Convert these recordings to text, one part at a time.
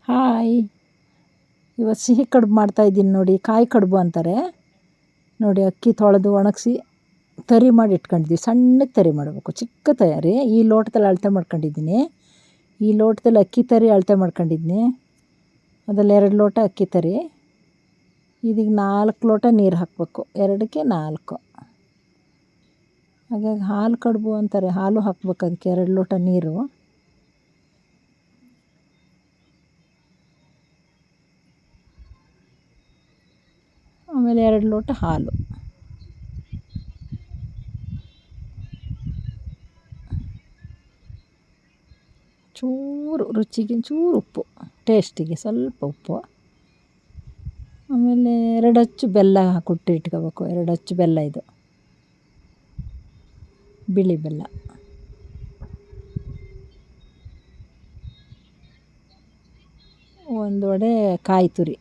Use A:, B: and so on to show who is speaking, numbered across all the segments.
A: Hi, ಇವತ್ತು ಸಿಹಿ ಕಡುಬು ಮಾಡ್ತಾಯಿದ್ದೀನಿ ನೋಡಿ. ಕಾಯಿ ಕಡುಬು ಅಂತಾರೆ ನೋಡಿ. ಅಕ್ಕಿ ತೊಳೆದು ಒಣಗಿಸಿ ತರಿ ಮಾಡಿ ಇಟ್ಕೊಂಡಿದ್ವಿ. ಸಣ್ಣಗೆ ತರಿ ಮಾಡಬೇಕು, ಚಿಕ್ಕ ತರಿ. ಈ ಲೋಟದಲ್ಲಿ ಅಳತೆ ಮಾಡ್ಕೊಂಡಿದ್ದೀನಿ. ಈ ಲೋಟದಲ್ಲಿ ಅಕ್ಕಿ ತರಿ ಅಳತೆ ಮಾಡ್ಕೊಂಡಿದ್ದೀನಿ. ಅದ್ರಲ್ಲಿ 2 ಲೋಟ ಅಕ್ಕಿ ತರಿ. ಇದೀಗ 4 ಲೋಟ ನೀರು ಹಾಕಬೇಕು. 2ಕ್ಕೆ 4. ಹಾಗಾಗಿ ಹಾಲು ಕಡುಬು ಅಂತಾರೆ. ಹಾಲು ಹಾಕ್ಬೇಕು ಅದಕ್ಕೆ 2 ಲೋಟ ನೀರು. ಆಮೇಲೆ 2 ಲೋಟ ಹಾಲು. ಚೂರು ರುಚಿಗೆ ಚೂರು ಉಪ್ಪು, ಟೇಸ್ಟಿಗೆ ಸ್ವಲ್ಪ ಉಪ್ಪು. ಆಮೇಲೆ 2 ಅಚ್ಚು ಬೆಲ್ಲ ಕುಟ್ಟಿ ಇಟ್ಕೋಬೇಕು. 2 ಅಚ್ಚು ಬೆಲ್ಲ, ಇದು ಬಿಳಿ ಬೆಲ್ಲ. ಒಂದು ವಡೆ ಕಾಯಿ ತುರಿ.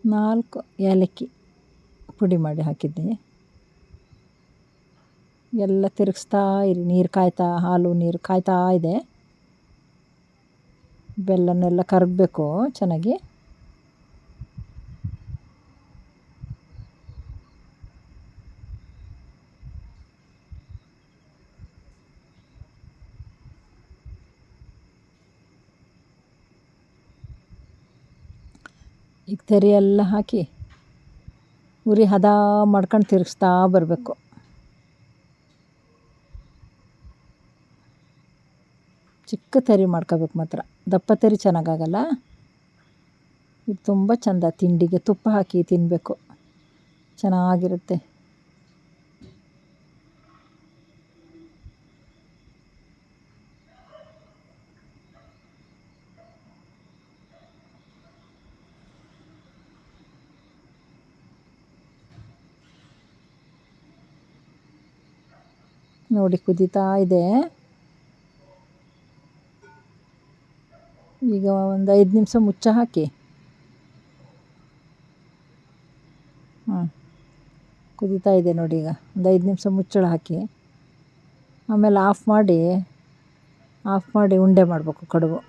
A: ನಾಲ್ಕು ಏಲಕ್ಕಿ ಪುಡಿ ಮಾಡಿ ಹಾಕಿದ್ದೆ. ಎಲ್ಲ ತಿರುಗಿಸ್ತಾ ಇರಿ. ನೀರು ಕಾಯ್ತಾ, ಹಾಲು ನೀರು ಕಾಯ್ತಾ ಇದೆ. ಬೆಲ್ಲನೆಲ್ಲ ಕರಗಬೇಕು ಚೆನ್ನಾಗಿ. ಈಗ ತೆರಿ ಎಲ್ಲ ಹಾಕಿ ಉರಿ ಹದ ಮಾಡ್ಕೊಂಡು ತಿರುಗಿಸ್ತಾ ಬರಬೇಕು. ಚಿಕ್ಕ ತೆರಿ ಮಾಡ್ಕೋಬೇಕು ಮಾತ್ರ. ದಪ್ಪ ತೆರಿ ಚೆನ್ನಾಗಾಗಲ್ಲ. ಇದು ತುಂಬ ಚೆಂದ. ತಿಂಡಿಗೆ ತುಪ್ಪ ಹಾಕಿ ತಿನ್ನಬೇಕು, ಚೆನ್ನಾಗಿರುತ್ತೆ. ನೋಡಿ ಕುದೀತಾ ಇದೆ. ಈಗ ಒಂದು 5 ನಿಮಿಷ ಮುಚ್ಚ ಹಾಕಿ. ಕುದೀತಾ ಇದೆ ನೋಡಿ. ಈಗ ಒಂದು 5 ನಿಮಿಷ ಮುಚ್ಚಳ ಹಾಕಿ ಆಮೇಲೆ ಆಫ್ ಮಾಡಿ ಉಂಡೆ ಮಾಡಬೇಕು ಕಡುಬು.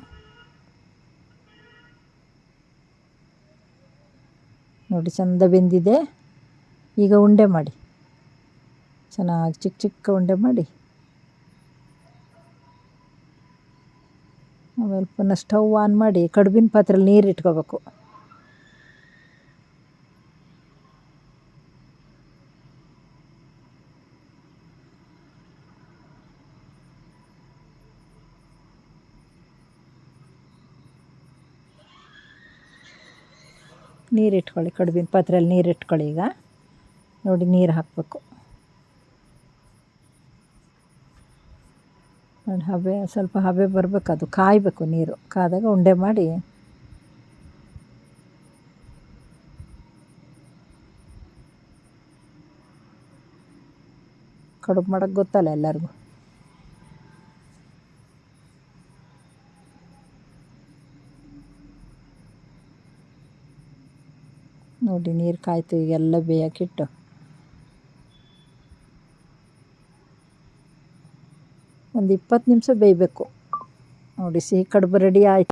A: ನೋಡಿ ಚೆಂದ ಬೆಂದಿದೆ. ಈಗ ಉಂಡೆ ಮಾಡಿ, ಚೆನ್ನಾಗಿ ಚಿಕ್ಕ ಚಿಕ್ಕ ಉಂಡೆ ಮಾಡಿ. ಆಮೇಲೆ ಪುನಃ ಸ್ಟವ್ ಆನ್ ಮಾಡಿ ಕಡುಬಿನ ಪಾತ್ರೆಯಲ್ಲಿ ನೀರು ಇಟ್ಕೋಬೇಕು. ನೀರು ಇಟ್ಕೊಳ್ಳಿ, ಕಡುಬಿನ ಪಾತ್ರೆಯಲ್ಲಿ ನೀರು ಇಟ್ಕೊಳ್ಳಿ. ಈಗ ನೋಡಿ ನೀರು ಹಾಕಬೇಕು. ನೋಡಿ ಸ್ವಲ್ಪ ಹಬೆ ಬರಬೇಕು. ಅದು ಕಾಯಬೇಕು. ನೀರು ಕಾದಾಗ ಉಂಡೆ ಮಾಡಿ ಕಡುಬು ಮಾಡೋಕ್ಕೆ ಗೊತ್ತಲ್ಲ ಎಲ್ಲರಿಗೂ. ನೋಡಿ ನೀರು ಕಾಯ್ತು. ಈಗೆಲ್ಲ ಬೇಯಕ್ಕಿಟ್ಟು ಒಂದು 20 ನಿಮಿಷ ಬೇಯಬೇಕು. ನೋಡಿ ಸಿಹಿ ಕಡುಬು ರೆಡಿ ಆಯಿತು.